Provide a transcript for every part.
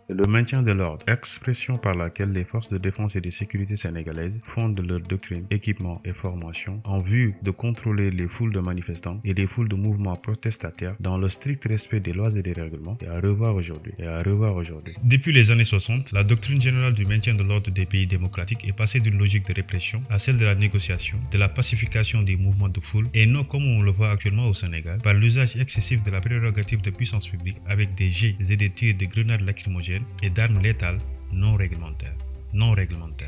et le maintien de l'ordre, expression par laquelle les forces de défense et de sécurité sénégalaises fondent leur doctrine, équipement et formation en vue de contrôler les foules de manifestants et les foules de mouvements protestataires dans le strict respect des lois et des règlements et à revoir aujourd'hui. Depuis les années 60, la doctrine générale du maintien de l'ordre des pays démocratiques est passée d'une logique de répression à celle de la négociation, de la pacification des mouvements de foule et non comme on le voit actuellement au Sénégal, par l'usage excessif de la prérogative de puissance publique avec des jets et des tirs de grenades lacrymogènes et d'armes létales non réglementaires.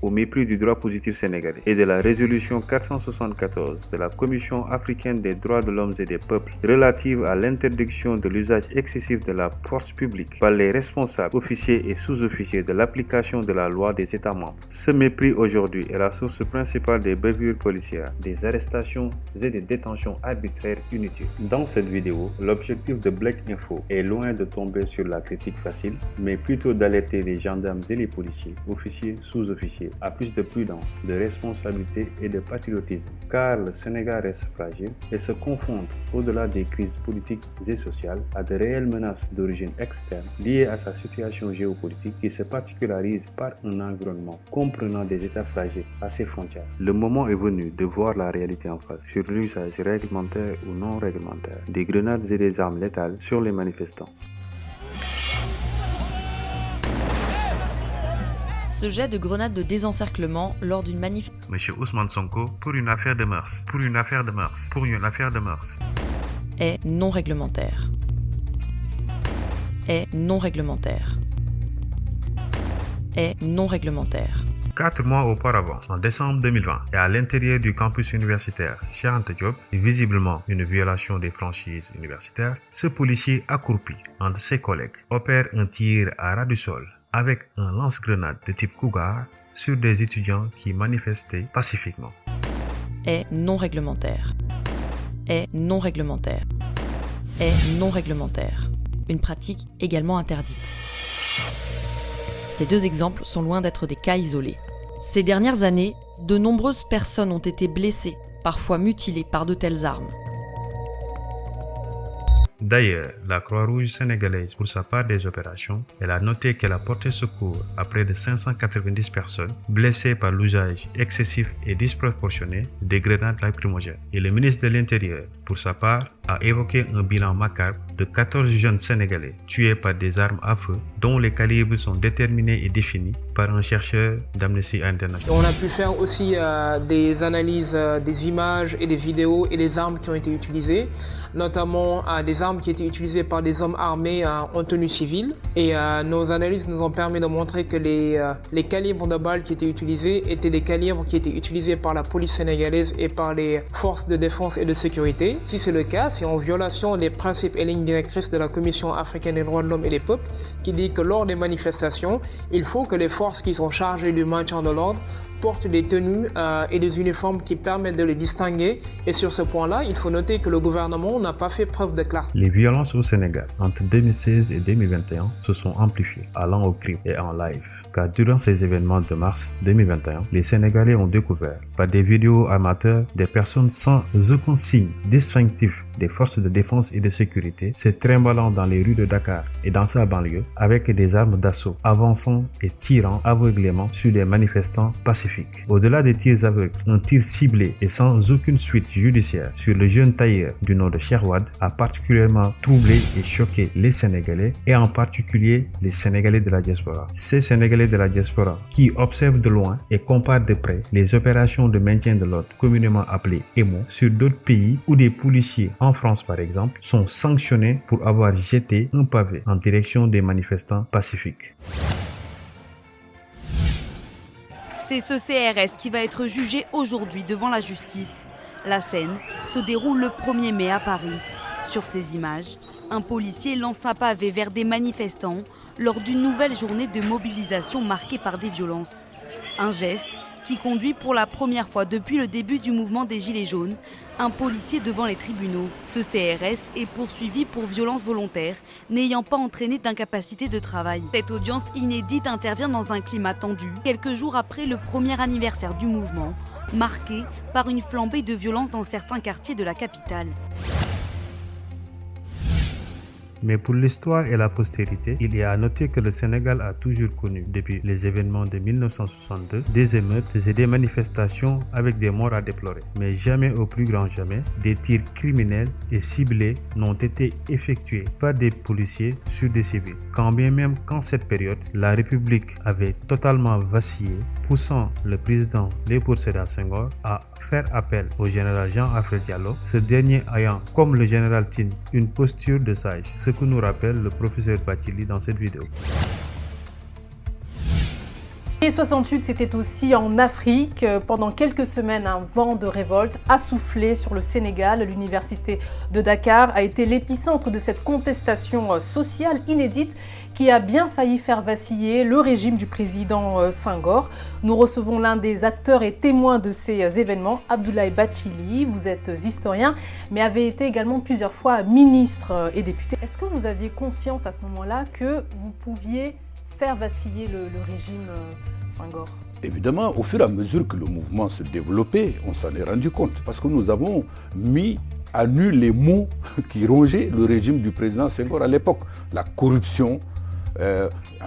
Au mépris du droit positif sénégalais et de la résolution 474 de la Commission africaine des droits de l'homme et des peuples relative à l'interdiction de l'usage excessif de la force publique par les responsables, officiers et sous-officiers de l'application de la loi des États membres. Ce mépris aujourd'hui est la source principale des bavures policières, des arrestations et des détentions arbitraires inutiles. Dans cette vidéo, l'objectif de Black Info est loin de tomber sur la critique facile, mais plutôt d'alerter les gendarmes et les policiers, officiers, sous-officiers à plus de prudence, de responsabilité et de patriotisme, car le Sénégal reste fragile et se confronte au-delà des crises politiques et sociales à de réelles menaces d'origine externe liées à sa situation géopolitique qui se particularise par un environnement comprenant des États fragiles à ses frontières. Le moment est venu de voir la réalité en face sur l'usage réglementaire ou non réglementaire des grenades et des armes létales sur les manifestants. Ce jet de grenades de désencerclement lors d'une manif. Monsieur Ousmane Sonko, pour une affaire de mœurs, Est non réglementaire. Est non réglementaire. Est non réglementaire. 4 mois auparavant, en décembre 2020, et à l'intérieur du campus universitaire Cheikh Anta Diop, visiblement une violation des franchises universitaires, ce policier accroupi entre ses collègues opère un tir à ras du sol avec un lance-grenade de type Cougar sur des étudiants qui manifestaient pacifiquement. Est non réglementaire. Est non réglementaire. Est non réglementaire. Une pratique également interdite. Ces deux exemples sont loin d'être des cas isolés. Ces dernières années, de nombreuses personnes ont été blessées, parfois mutilées par de telles armes. D'ailleurs, la Croix-Rouge sénégalaise, pour sa part des opérations, elle a noté qu'elle a porté secours à près de 590 personnes blessées par l'usage excessif et disproportionné des grenades lacrymogènes. Et le ministre de l'Intérieur, pour sa part, a évoqué un bilan macabre de 14 jeunes Sénégalais tués par des armes à feu dont les calibres sont déterminés et définis par un chercheur d'Amnesty International. On a pu faire aussi des analyses des images et des vidéos et des armes qui ont été utilisées, notamment des armes qui étaient utilisées par des hommes armés en tenue civile. Et nos analyses nous ont permis de montrer que les calibres de balles qui étaient utilisés étaient des calibres qui étaient utilisés par la police sénégalaise et par les forces de défense et de sécurité. Si c'est le cas, c'est en violation des principes et lignes directrices de la Commission africaine des droits de l'homme et des peuples qui dit que lors des manifestations, il faut que les forces qui sont chargées du maintien de l'ordre portent des tenues et des uniformes qui permettent de les distinguer. Et sur ce point-là, il faut noter que le gouvernement n'a pas fait preuve de clarté. Les violences au Sénégal entre 2016 et 2021 se sont amplifiées, allant au crime et en live. Car durant ces événements de mars 2021, les Sénégalais ont découvert par des vidéos amateurs des personnes sans aucun signe distinctif des forces de défense et de sécurité se trimballant dans les rues de Dakar et dans sa banlieue avec des armes d'assaut, avançant et tirant aveuglément sur des manifestants pacifiques. Au-delà des tirs aveugles, un tir ciblé et sans aucune suite judiciaire sur le jeune tailleur du nom de Cheikh Wade a particulièrement troublé et choqué les Sénégalais et en particulier les Sénégalais de la diaspora. Ces Sénégalais de la diaspora qui observent de loin et comparent de près les opérations de maintien de l'ordre communément appelées EMO sur d'autres pays où des policiers en France par exemple, sont sanctionnés pour avoir jeté un pavé en direction des manifestants pacifiques. C'est ce CRS qui va être jugé aujourd'hui devant la justice. La scène se déroule le 1er mai à Paris. Sur ces images, un policier lance un pavé vers des manifestants lors d'une nouvelle journée de mobilisation marquée par des violences. Un geste qui conduit pour la première fois depuis le début du mouvement des Gilets jaunes un policier devant les tribunaux. Ce CRS est poursuivi pour violence volontaire, n'ayant pas entraîné d'incapacité de travail. Cette audience inédite intervient dans un climat tendu, quelques jours après le premier anniversaire du mouvement, marqué par une flambée de violence dans certains quartiers de la capitale. Mais pour l'histoire et la postérité, il est à noter que le Sénégal a toujours connu, depuis les événements de 1962, des émeutes et des manifestations avec des morts à déplorer. Mais jamais, au plus grand jamais, des tirs criminels et ciblés n'ont été effectués par des policiers sur des civils. Quand bien même qu'en cette période, la République avait totalement vacillé, poussant le président Léopold Sédar Senghor à faire appel au général Jean-Alfred Diallo, ce dernier ayant, comme le général Tine, une posture de sage, ce que nous rappelle le professeur Bathily dans cette vidéo. Et 68, c'était aussi en Afrique. Pendant quelques semaines, un vent de révolte a soufflé sur le Sénégal. L'université de Dakar a été l'épicentre de cette contestation sociale inédite qui a bien failli faire vaciller le régime du président Senghor. Nous recevons l'un des acteurs et témoins de ces événements, Abdoulaye Bathily. Vous êtes historien, mais avez été également plusieurs fois ministre et député. Est-ce que vous aviez conscience à ce moment-là que vous pouviez faire vaciller le régime Senghor? Évidemment, au fur et à mesure que le mouvement se développait, on s'en est rendu compte. Parce que nous avons mis à nu les maux qui rongeaient le régime du président Senghor à l'époque. La corruption,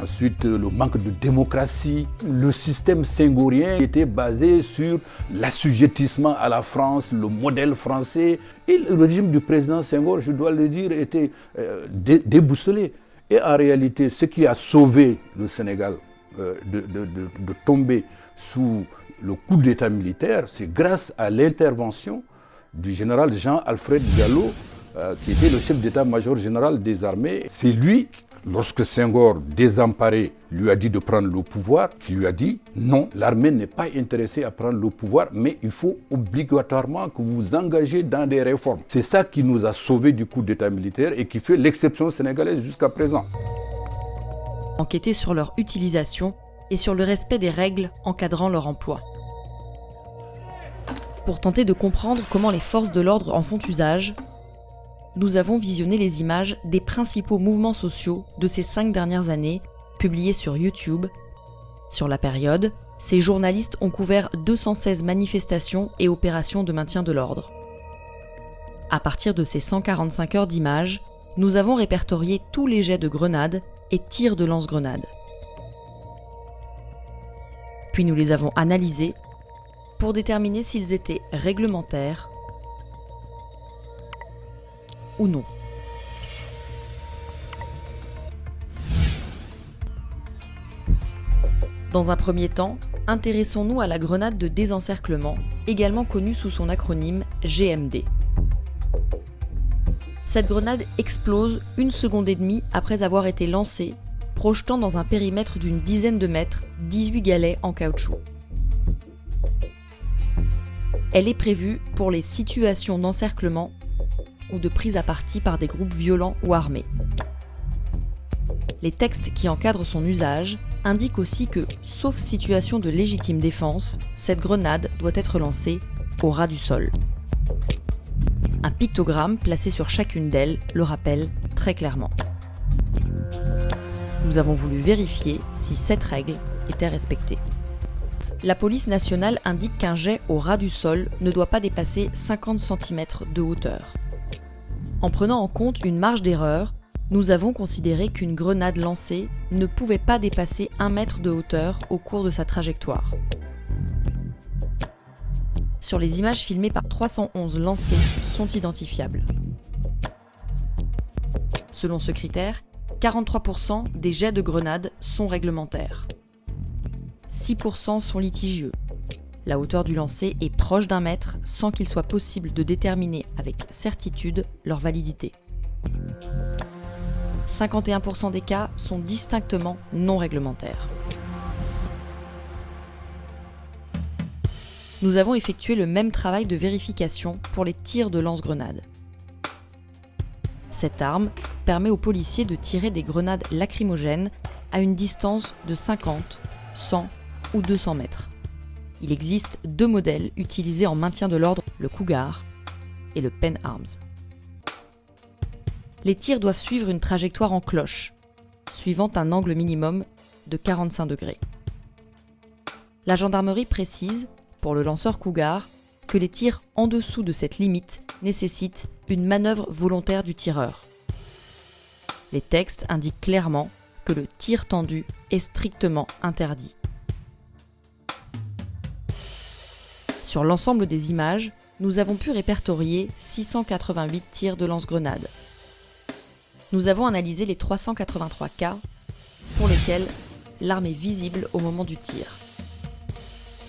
ensuite le manque de démocratie. Le système senghorien était basé sur l'assujettissement à la France, le modèle français. Et le régime du président Senghor, je dois le dire, était déboussolé. Et en réalité, ce qui a sauvé le Sénégal de tomber sous le coup d'État militaire, c'est grâce à l'intervention du général Jean-Alfred Diallo, qui était le chef d'état-major général des armées. C'est lui, lorsque Senghor, désemparé, lui a dit de prendre le pouvoir, qui lui a dit non, l'armée n'est pas intéressée à prendre le pouvoir, mais il faut obligatoirement que vous vous engagez dans des réformes. C'est ça qui nous a sauvés du coup d'État militaire et qui fait l'exception sénégalaise jusqu'à présent. Enquêter sur leur utilisation et sur le respect des règles encadrant leur emploi. Pour tenter de comprendre comment les forces de l'ordre en font usage, nous avons visionné les images des principaux mouvements sociaux de ces 5 dernières années, publiés sur YouTube. Sur la période, ces journalistes ont couvert 216 manifestations et opérations de maintien de l'ordre. À partir de ces 145 heures d'images, nous avons répertorié tous les jets de grenades et tirs de lance-grenades. Puis nous les avons analysés pour déterminer s'ils étaient réglementaires ou non. Dans un premier temps, intéressons-nous à la grenade de désencerclement, également connue sous son acronyme GMD. Cette grenade explose 1 seconde et demie après avoir été lancée, projetant dans un périmètre d'une dizaine de mètres 18 galets en caoutchouc. Elle est prévue pour les situations d'encerclement ou de prise à partie par des groupes violents ou armés. Les textes qui encadrent son usage indiquent aussi que, sauf situation de légitime défense, cette grenade doit être lancée au ras du sol. Un pictogramme placé sur chacune d'elles le rappelle très clairement. Nous avons voulu vérifier si cette règle était respectée. La police nationale indique qu'un jet au ras du sol ne doit pas dépasser 50 cm de hauteur. En prenant en compte une marge d'erreur, nous avons considéré qu'une grenade lancée ne pouvait pas dépasser 1 mètre de hauteur au cours de sa trajectoire. Sur les images filmées par 311 lancers sont identifiables. Selon ce critère, 43% des jets de grenades sont réglementaires. 6% sont litigieux. La hauteur du lancer est proche d'1 mètre sans qu'il soit possible de déterminer avec certitude leur validité. 51% des cas sont distinctement non réglementaires. Nous avons effectué le même travail de vérification pour les tirs de lance-grenades. Cette arme permet aux policiers de tirer des grenades lacrymogènes à une distance de 50, 100 ou 200 mètres. Il existe 2 modèles utilisés en maintien de l'ordre, le Cougar et le Pen Arms. Les tirs doivent suivre une trajectoire en cloche, suivant un angle minimum de 45 degrés. La gendarmerie précise, pour le lanceur Cougar, que les tirs en dessous de cette limite nécessitent une manœuvre volontaire du tireur. Les textes indiquent clairement que le tir tendu est strictement interdit. Sur l'ensemble des images, nous avons pu répertorier 688 tirs de lance-grenades. Nous avons analysé les 383 cas pour lesquels l'arme est visible au moment du tir.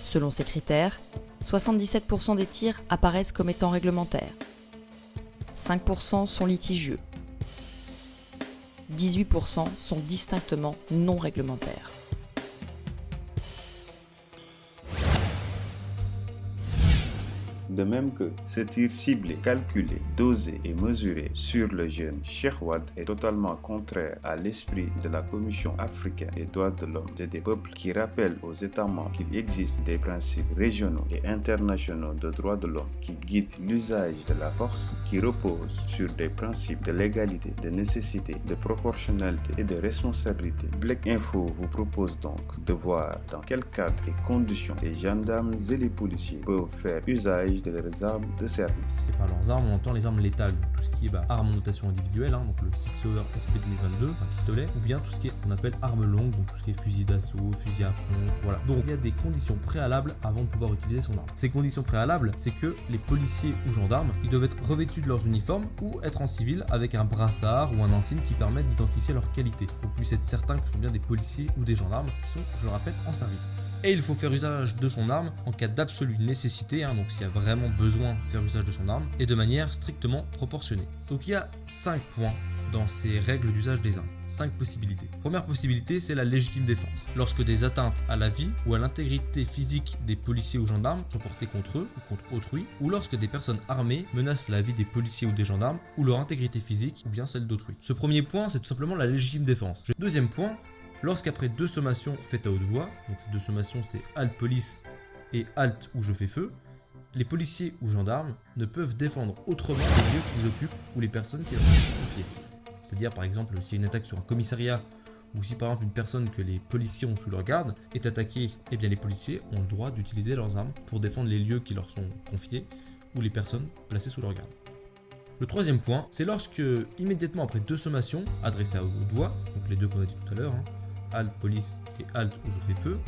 Selon ces critères, 77% des tirs apparaissent comme étant réglementaires, 5% sont litigieux, 18% sont distinctement non réglementaires. De même que ce tir ciblé, calculé, dosé et mesuré sur le jeune Cheikh Wade est totalement contraire à l'esprit de la Commission africaine des droits de l'homme et des peuples qui rappelle aux États membres qu'il existe des principes régionaux et internationaux de droits de l'homme qui guident l'usage de la force, qui reposent sur des principes de légalité, de nécessité, de proportionnalité et de responsabilité. Black Info vous propose donc de voir dans quel cadre et conditions les gendarmes et les policiers peuvent faire usage de leurs armes de service. Et par leurs armes, on entend les armes létales, donc tout ce qui est armes en notation individuelle, donc le Six Hour SP 2022, un pistolet, ou bien tout ce qui est qu'on appelle armes longues, donc tout ce qui est fusil d'assaut, fusil à pompe, voilà. Donc il y a des conditions préalables avant de pouvoir utiliser son arme. Ces conditions préalables, c'est que les policiers ou gendarmes, ils doivent être revêtus de leurs uniformes ou être en civil avec un brassard ou un insigne qui permettent d'identifier leur qualité. Il faut plus être certain que ce sont bien des policiers ou des gendarmes qui sont, je le rappelle, en service. Et il faut faire usage de son arme en cas d'absolue nécessité, donc s'il y a vraiment besoin de faire usage de son arme, et de manière strictement proportionnée. Donc il y a 5 points dans ces règles d'usage des armes, 5 possibilités. Première possibilité, c'est la légitime défense. Lorsque des atteintes à la vie ou à l'intégrité physique des policiers ou gendarmes sont portées contre eux ou contre autrui, ou lorsque des personnes armées menacent la vie des policiers ou des gendarmes, ou leur intégrité physique ou bien celle d'autrui. Ce premier point, c'est tout simplement la légitime défense. Deuxième point, lorsqu'après 2 sommations faites à haute voix, donc ces 2 sommations c'est halte police et halte où je fais feu, les policiers ou gendarmes ne peuvent défendre autrement les lieux qu'ils occupent ou les personnes qui leur sont confiées. C'est-à-dire par exemple s'il y a une attaque sur un commissariat ou si par exemple une personne que les policiers ont sous leur garde est attaquée, eh bien les policiers ont le droit d'utiliser leurs armes pour défendre les lieux qui leur sont confiés ou les personnes placées sous leur garde. Le troisième point, c'est lorsque immédiatement après 2 sommations adressées à haute voix, donc les 2 qu'on a dit tout à l'heure, halte police et halte où je fais feu,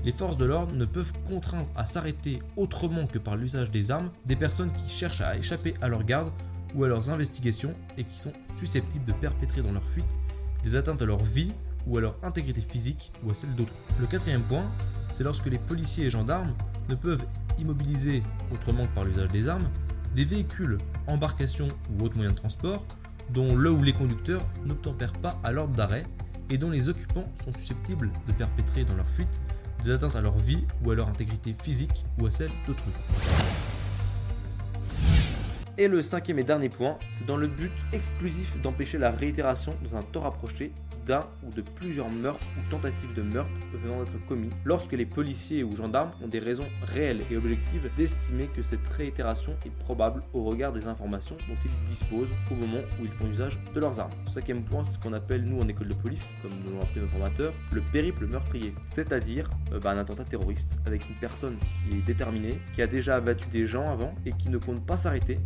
les forces de l'ordre ne peuvent contraindre à s'arrêter autrement que par l'usage des armes des personnes qui cherchent à échapper à leur garde ou à leurs investigations et qui sont susceptibles de perpétrer dans leur fuite des atteintes à leur vie ou à leur intégrité physique ou à celle d'autrui. Le quatrième point, c'est lorsque les policiers et gendarmes ne peuvent immobiliser autrement que par l'usage des armes des véhicules, embarcations ou autres moyens de transport dont le ou les conducteurs n'obtempèrent pas à l'ordre d'arrêt et dont les occupants sont susceptibles de perpétrer dans leur fuite des atteintes à leur vie ou à leur intégrité physique ou à celle d'autrui. Et le 5e et dernier point, c'est dans le but exclusif d'empêcher la réitération dans un temps rapproché d'un ou de plusieurs meurtres ou tentatives de meurtre venant d'être commis lorsque les policiers ou gendarmes ont des raisons réelles et objectives d'estimer que cette réitération est probable au regard des informations dont ils disposent au moment où ils font usage de leurs armes. Le 5e point, c'est ce qu'on appelle nous en école de police, comme nous l'ont appelé nos formateurs, le périple meurtrier, c'est-à-dire un attentat terroriste avec une personne qui est déterminée, qui a déjà abattu des gens avant et qui ne compte pas s'arrêter